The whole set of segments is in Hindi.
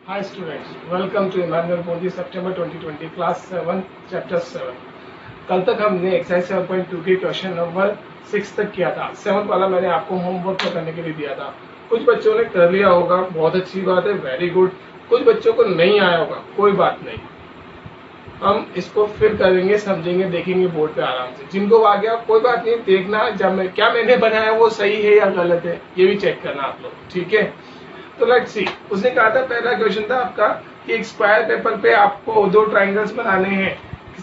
Hi students, welcome to Emmanuel Modi September 2020 class 7 chapter 7। कल तक हमने एक्सरसाइज 7.2 के क्वेश्चन नंबर 6 तक किया था। 7 वाला मैंने आपको होमवर्क करने के लिए दिया था। कुछ बच्चों ने कर लिया होगा, बहुत अच्छी बात है, वेरी गुड। कुछ बच्चों को नहीं आया होगा, कोई बात नहीं, हम इसको फिर करेंगे, समझेंगे, देखेंगे बोर्ड पे आराम से। जिनको आ गया कोई बात नहीं, देखना जब क्या मैंने बनाया वो सही है या गलत है, ये भी चेक करना आप लोग, ठीक है। तो लेट्स सी, उसने कहा था पहला क्वेश्चन था आपका कि एक स्क्वायर पेपर पे आपको दो ट्राइंगल्स बनाने हैं,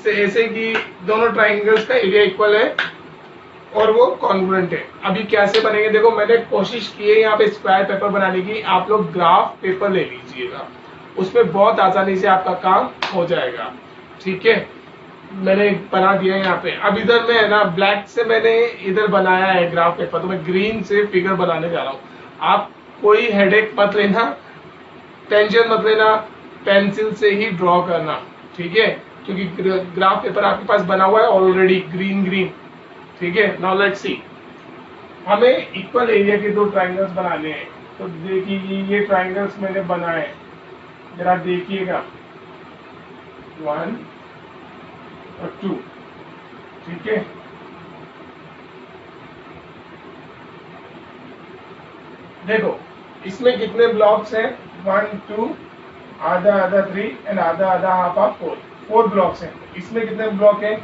ऐसे कि दोनों ट्राइंगल्स का एरिया इक्वल है और वो कॉन्ग्रुएंट है। अभी कैसे बनेंगे देखो, मैंने कोशिश की है यहाँ पे स्क्वायर पेपर बनाने की। आप लोग ग्राफ पेपर ले लीजिएगा, उसमें बहुत आसानी से आपका काम हो जाएगा, ठीक है। मैंने बना दिया है यहाँ पे। अब इधर में है ना, ब्लैक से मैंने इधर बनाया है ग्राफ पेपर, तो मैं ग्रीन से फिगर बनाने जा रहा हूँ। आप कोई हेडेक मत लेना, टेंशन मत लेना, पेंसिल से ही ड्रॉ करना, ठीक है, क्योंकि ग्राफ पेपर आपके पास बना हुआ है ऑलरेडी ग्रीन ग्रीन, ठीक है। नाउ लेट्स सी, हमें इक्वल एरिया के दो ट्राइंगल्स बनाने हैं। तो देखिए ये ट्राइंगल्स मैंने बनाए, जरा देखिएगा, 1 और 2, ठीक है। देखो इसमें कितने ब्लॉक्स हैं, 1 2, आधा आधा 3 एंड आधा आधा हाफ हाफ 4, 4 ब्लॉक्स हैं। इसमें कितने ब्लॉक हैं,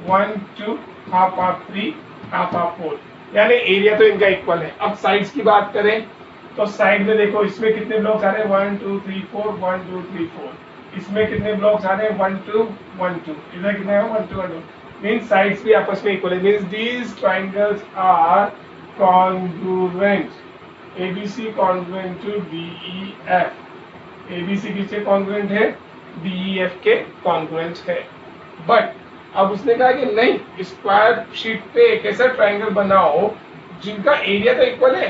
1 2, हाफ हाफ 3, हाफ हाफ 4, यानी एरिया तो इनका इक्वल है। अब साइड्स की बात करें तो साइड में देखो इसमें कितने ब्लॉक्स आ रहे हैं, 1 2 3 4, 1 2 3 4। इसमें कितने ब्लॉक्स आ रहे हैं, 1 2 1 2। इधर कितने हैं, 1 2 1 2। मींस साइड्स भी आपस में इक्वल है, means these triangles are congruent. ABC congruent to DEF। ABC किसके कॉन्ग्रुएंट है, DEF के कॉन्ग्रुएंट है। बट अब उसने कहा कि नहीं, स्क्वायर शीट पे एक ऐसा ट्राइंगल बनाओ जिनका एरिया तो इक्वल है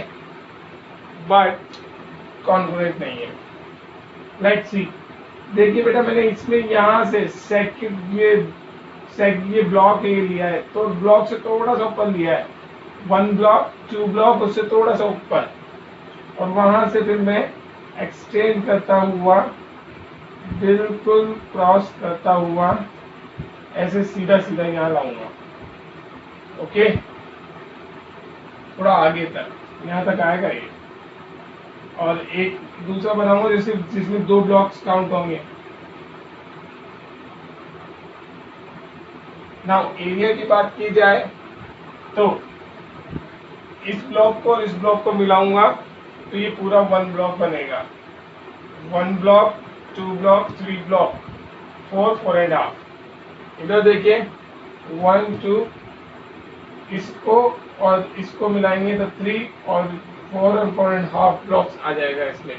बट कॉन्ग्रुएंट नहीं है। लेट्स सी, देखिए बेटा, मैंने इसमें यहाँ से ये ब्लॉक ये लिया है, तो ब्लॉक से थोड़ा सा ऊपर लिया है, 1 ब्लॉक 2 ब्लॉक, उससे थोड़ा सा ऊपर, और वहां से फिर मैं एक्सटेंड करता हुआ, बिल्कुल क्रॉस करता हुआ ऐसे सीधा सीधा यहाँ लाऊंगा, ओके। थोड़ा आगे तक, यहाँ तक आएगा ये, और एक दूसरा बनाऊंगा जिसमें 2 ब्लॉक्स काउंट होंगे। नाउ एरिया की बात की जाए तो इस ब्लॉक को और इस ब्लॉक को मिलाऊंगा तो ये पूरा 1 ब्लॉक बनेगा। 1 block 2 block 3 block 4 4 and half. इधर देखिए 1 2, इसको और इसको मिलाएंगे तो 3 और 4 और 4 एंड हाफ ब्लॉक्स आ जाएगा इसमें।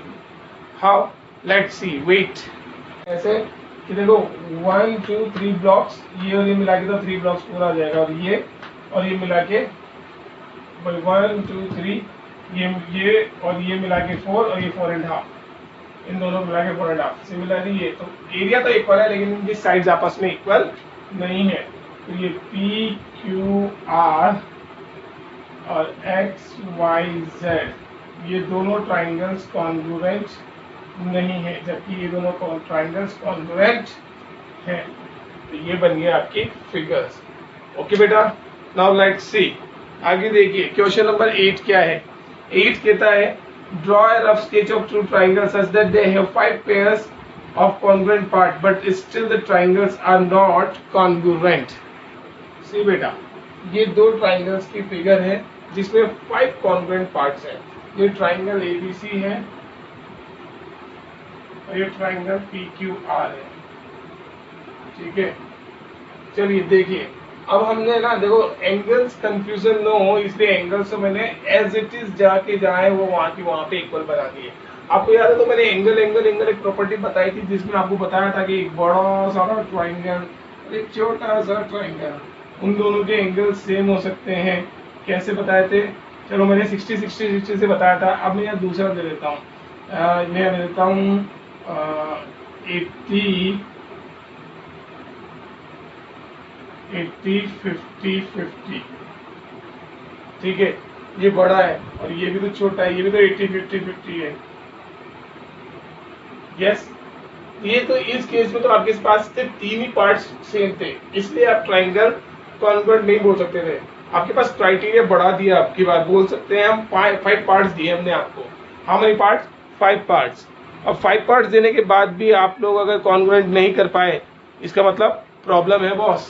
How, let's see, wait. ऐसे कि देखो 1 2 3 ब्लॉक्स, ये और ये मिला के तो 3 ब्लॉक्स पूरा आ जाएगा, और ये मिला के 1 2 3, ये और ये मिला के 4, और ये 4 एंड हाफ, इन दोनों मिला के 4 एंड हाफ। सिमिलरली ये तो एरिया तो इक्वल है, लेकिन इनकी साइड्स आपस में इक्वल नहीं है। तो ये PQR और XYZ, ये दोनों ट्राइंगल्स कॉन्ग्रुएंट नहीं है, जबकि ये दोनों ट्राइंगल्स कॉन्ग्रुएंट हैं। तो ये बन गया आपकी फिगर्स, ओके बेटा। नाउ लेट्स सी, आगे देखिए क्वेश्चन नंबर 8 क्या है। 8 कहता है draw a rough sketch of two triangles such that they have 5 pairs of congruent part but still the triangles are not congruent. See बेटा, ये दो ट्राइंगल्स की फिगर है जिसमें 5 कॉन्ग्रुएंट पार्ट्स हैं। ये ट्राइंगल ABC है और ये ट्राइंगल PQR है, ठीक है। चलिए देखिए, अब हमने ना देखो एंगल्स कंफ्यूजन न हो इसलिए एंगल्स तो मैंने एज इट इज जाके जाए वो वहां की वहां पे इक्वल बना दिए। आपको याद है तो मैंने एंगल एंगल एंगल एक प्रॉपर्टी बताई थी जिसमें आपको बताया था कि एक बड़ा सारा ट्राइंगल एक छोटा सा ट्राइंगल, उन दोनों के एंगल सेम हो सकते हैं। कैसे बताए थे, चलो मैंने 60 60 60 से बताया था। अब मैं यहाँ दूसरा दे देता हूँ, मैं दे देता हूँ 80 80 50 50, ठीक है। ये बड़ा है और ये भी तो छोटा है, ये भी तो 80 50 50 है, यस, ये तो इस केस में तो आपके पास सिर्फ 3 ही पार्ट्स सेम थे, इसलिए आप ट्राइंगल कॉन्ग्रुएंट नहीं बोल सकते थे। आपके पास क्राइटेरिया बढ़ा दिया, आपकी बात बोल सकते हैं हम 5 पार्ट्स दिए हमने आपको। How many parts? 5 पार्ट्स। अब 5 पार्ट्स देने के बाद भी आप लोग अगर कॉन्ग्रुएंट नहीं कर पाए, इसका मतलब प्रॉब्लम है बॉस।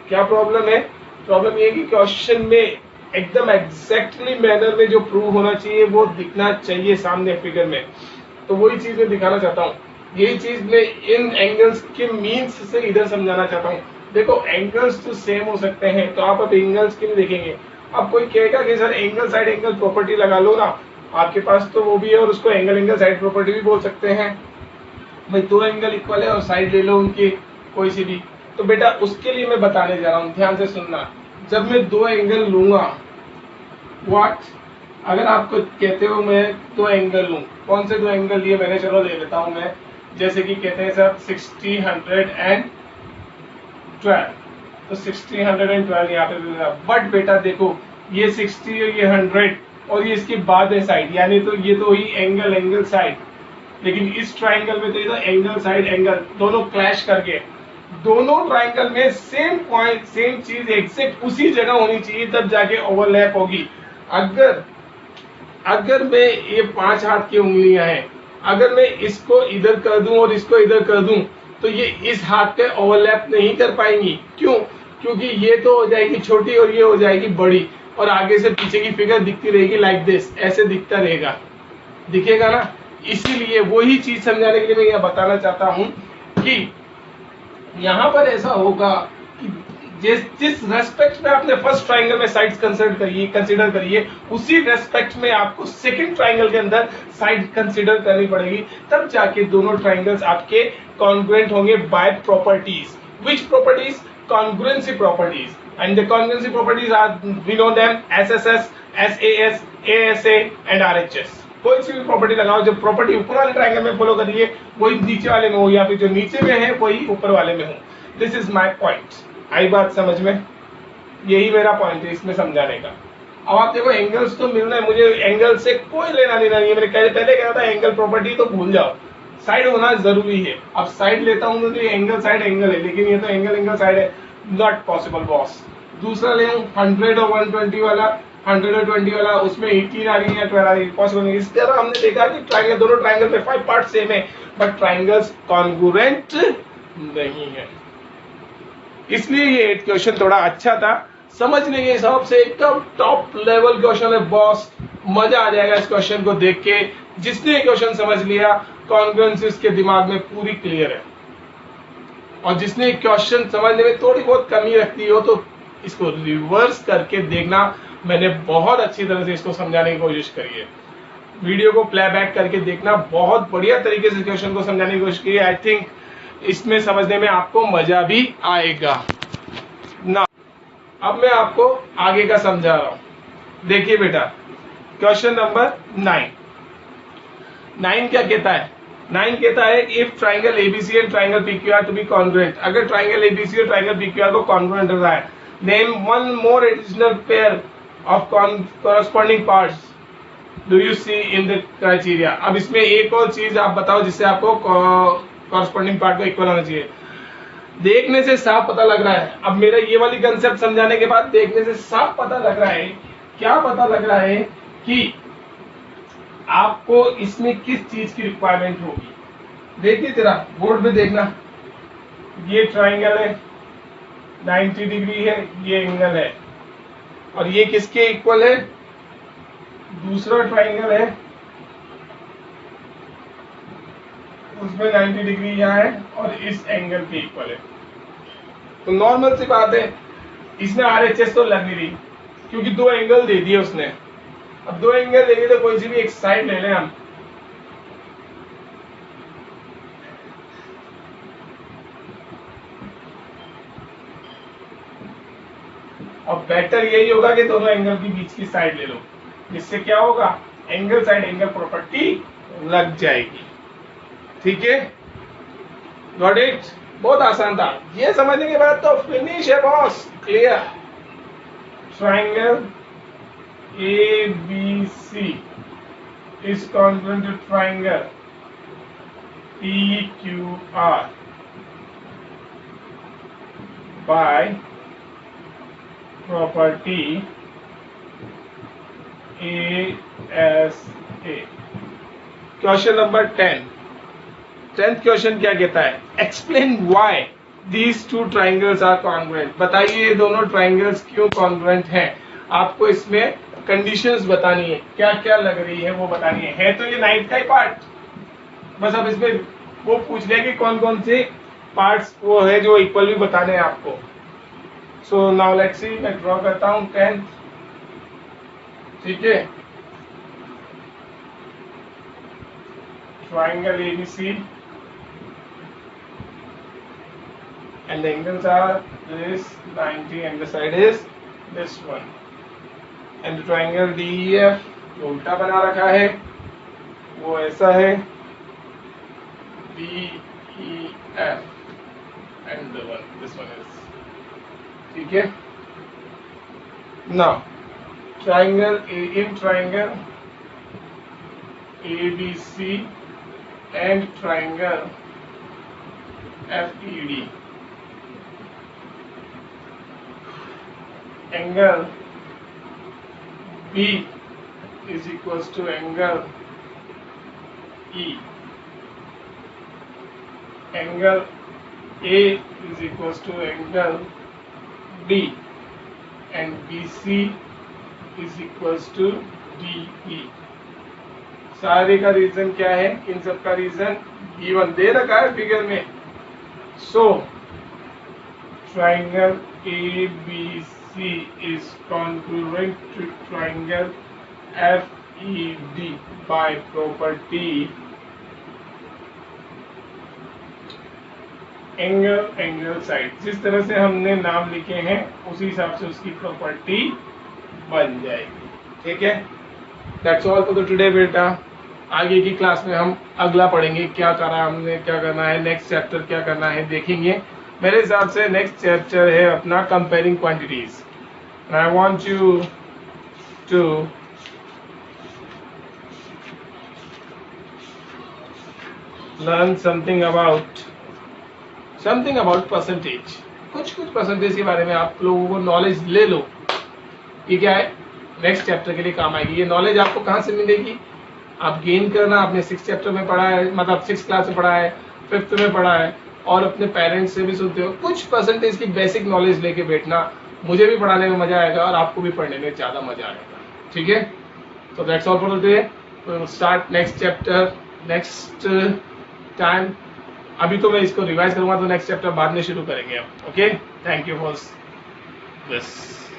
क्या प्रॉब्लम है? प्रॉब्लम ये कि क्वेश्चन में एकदम एग्जैक्टली मैनर में जो प्रूव होना चाहिए वो दिखना चाहिए सामने फिगर में। तो वही चीज मैं दिखाना चाहता हूँ, यही चीज मैं इन एंगल्स के मीन्स से इधर समझाना चाहता हूँ। देखो एंगल्स तो सेम हो सकते हैं, तो आप अब एंगल्स क्यों देखेंगे? अब कोई कहेगा कि sir angle side angle property लगा लो ना, आपके पास तो वो भी है और उसको एंगल एंगल साइड प्रॉपर्टी भी बोल सकते हैं। भाई 2 एंगल इक्वल है और साइड ले लो उनकी कोई सी भी। तो बेटा उसके लिए मैं बताने जा रहा हूँ, ध्यान से सुनना। जब मैं 2 एंगल लूंगा, व्हाट, अगर आपको कहते हो मैं 2 एंगल लूं, कौन से 2 एंगल लिए मैंने, चलो ले लेता हूं मैं। जैसे कि कहते हैं सर 60, 112, तो 60, 112 यहाँ पे। बट बेटा देखो ये 60 और ये 100 और ये इसके बाद है साइड, यानी तो ये तो ही एंगल एंगल साइड। लेकिन इस ट्राइंगल में तो ये तो एंगल साइड एंगल दोनों क्लैश करके, दोनों ट्राइंगल में सेम पॉइंट सेम चीज एग्जैक्ट उसी जगह होनी चाहिए, तब जाके ओवरलैप होगी। अगर अगर मैं ये 5 हाथ की उंगलियां हैं, अगर मैं इसको इधर कर दूं और इसको इधर कर दूं, तो ये इस हाथ पे ओवरलैप नहीं कर पाएंगी। क्यों? क्योंकि ये तो हो जाएगी छोटी और ये हो जाएगी बड़ी, और आगे से पीछे की फिगर दिखती रहेगी लाइक दिस, ऐसे दिखता रहेगा, दिखेगा ना। इसीलिए वही चीज समझाने के लिए मैं यह बताना चाहता हूं कि यहां पर ऐसा होगा कि जिस जिस रेस्पेक्ट में आपने फर्स्ट ट्राइंगल में साइड्स कंसीडर करिए, उसी रेस्पेक्ट में आपको सेकंड ट्राइंगल के अंदर साइड कंसीडर करनी पड़ेगी, तब जाके दोनों ट्राइंगल्स आपके कॉन्ग्रुएंट होंगे by properties. Which properties? Congruency properties. And the congruency properties are, we know them, SSS, SAS, ASA and RHS. कोई सी भी प्रॉपर्टी लगाओ, जो प्रॉपर्टी ऊपर वाले ट्राइंगल में फॉलो करिए वही नीचे वाले में हो, या फिर जो नीचे में है वही ऊपर वाले में हो। This is my point. आई बात समझ में? यही मेरा पॉइंट है इसमें समझाने का। अब आप देखो एंगल्स तो मिल रहे हैं, मुझे एंगल से कोई लेना देना नहीं है। मैंने पहले कहा था एंगल प्रॉपर्टी तो भूल जाओ, साइड होना जरूरी है। अब साइड लेता हूँ तो ये एंगल साइड एंगल है, लेकिन ये तो एंगल एंगल साइड है, नॉट पॉसिबल बॉस। दूसरा ले 100 और 120 वाला, 100 और 20 वाला, उसमें 18 आ रही है, 12 आ रही है, पॉसिबल नहीं। इस तरह हमने देखा कि ट्राइंगल, दोनों ट्राइंगल में 5 पार्ट सेम है, बट ट्राइंगल्स कॉन्ग्रुएंट नहीं है। इसलिए ये क्वेश्चन थोड़ा अच्छा था, समझने के हिसाब से एकदम टॉप लेवल क्वेश्चन है बॉस। मजा आ जाएगा इस क्वेश्चन को देख के। जिसने क्वेश्चन समझ लिया, कॉन्ग्रुएंसी उसके दिमाग में पूरी क्लियर है। और जिसने क्वेश्चन समझने में थोड़ी बहुत कमी रखती हो, तो इसको रिवर्स करके देखना। मैंने बहुत अच्छी तरह से इसको समझाने की कोशिश करी है। वीडियो को प्लेबैक करके देखना, बहुत बढ़िया तरीके से क्वेश्चन को समझाने की कोशिश की है। आई थिंक इसमें समझने में आपको मजा भी आएगा ना। अब मैं आपको आगे का समझा रहा हूं। देखिए बेटा, क्वेश्चन नंबर 9 क्या कहता है? 9 कहता है if triangle ABC and triangle PQR to be congruent. अगर ट्राइंगल एबीसी और ट्राइंगल पीक्यूआर को कॉन्ग्रुएंट रहा है, name one more additional pair of corresponding parts do you see in the criteria. अब इसमें एक और चीज आप बताओ जिससे आपको कॉरस्पॉन्डिंग पार्ट को इक्वल होना चाहिए। देखने से साफ पता लग रहा है, अब मेरा ये वाली कंसेप्ट समझाने के बाद देखने से साफ पता लग रहा है, क्या पता लग रहा है कि आपको इसमें किस चीज की रिक्वायरमेंट होगी। देखिए जरा बोर्ड पे देखना, ये ट्राइंगल है, 90 डिग्री है, ये एंगल है, और ये किसके इक्वल है? दूसरा ट्राइंगल है, उसमें 90 डिग्री यहाँ है और इस एंगल के इक्वल है। तो नॉर्मल सी बात है, इसमें आरएचएस तो लग नहीं रही, क्योंकि 2 एंगल दे दिए उसने। अब 2 एंगल दे दिए तो कोई सी भी एक साइड ले लें हम। और बेटर यही होगा कि दोनों एंगल के बीच की साइड ले लो, जिससे क्या होगा, एंगल साइड एंगल प्रॉपर्टी लग जाएगी। ठीक है, गॉट इट? बहुत आसान था, ये समझने के बाद तो फिनिश है boss, clear. Triangle ABC is congruent to triangle PQR by property ASA। Question number 10th question क्या कहता है? Explain why these two triangles are congruent. बताइए ये दोनों ट्राइंगल्स क्यों कॉन्ग्रुएंट हैं। आपको इसमें कंडीशंस बतानी है, क्या क्या लग रही है वो बतानी है तो ये 9th का ही पार्ट। बस अब इसमें वो पूछ लिया कि कौन कौन से पार्ट्स वो है जो इक्वल भी बताने हैं आपको। सो नाउ लेट्स सी, मैं ड्रॉ करता हूं 10th। ठीक है, triangle ABC and the angles are this 90 and the side is this one, and the triangle DEF जो उल्टा बना रखा है वो ऐसा है DEF and this one is, ठीक है। Now in triangle ABC and triangle FED, angle B is equals to angle E, angle A is equals to angle D, and BC is equals to DE। सारे का रीजन क्या है? इन सब का रीजन गिवन दे रखा है फिगर में। So triangle ABC is congruent to triangle FED by property angle side. जिस तरह से हमने नाम लिखे हैं उसी हिसाब से उसकी प्रॉपर्टी बन जाएगी। ठीक है, that's all for the today बेटा। आगे की क्लास में हम अगला पढ़ेंगे, क्या करा हमने, क्या करना है, नेक्स्ट चैप्टर क्या करना है देखेंगे। मेरे हिसाब से नेक्स्ट चैप्टर है अपना comparing quantities. I want you to learn something about percentage. कुछ परसेंटेज के बारे में आप लोगों को नॉलेज ले लो। ये क्या है, नेक्स्ट चैप्टर के लिए काम आएगी। ये नॉलेज आपको कहाँ से मिलेगी? आप गेन करना आपने 6th चैप्टर में पढ़ा है, मतलब 6th क्लास में पढ़ा है, 5th में पढ़ा है, और अपने पेरेंट्स से भी सुनते हो। कुछ परसेंटेज की बेसिक नॉलेज लेके बैठना, मुझे भी पढ़ाने में मजा आएगा और आपको भी पढ़ने में ज्यादा मजा आएगा। ठीक है, तो that's all for today. We will start next chapter next time. अभी तो मैं इसको रिवाइज करूंगा, तो नेक्स्ट चैप्टर बाद में शुरू करेंगे हम। Okay, thank you for this.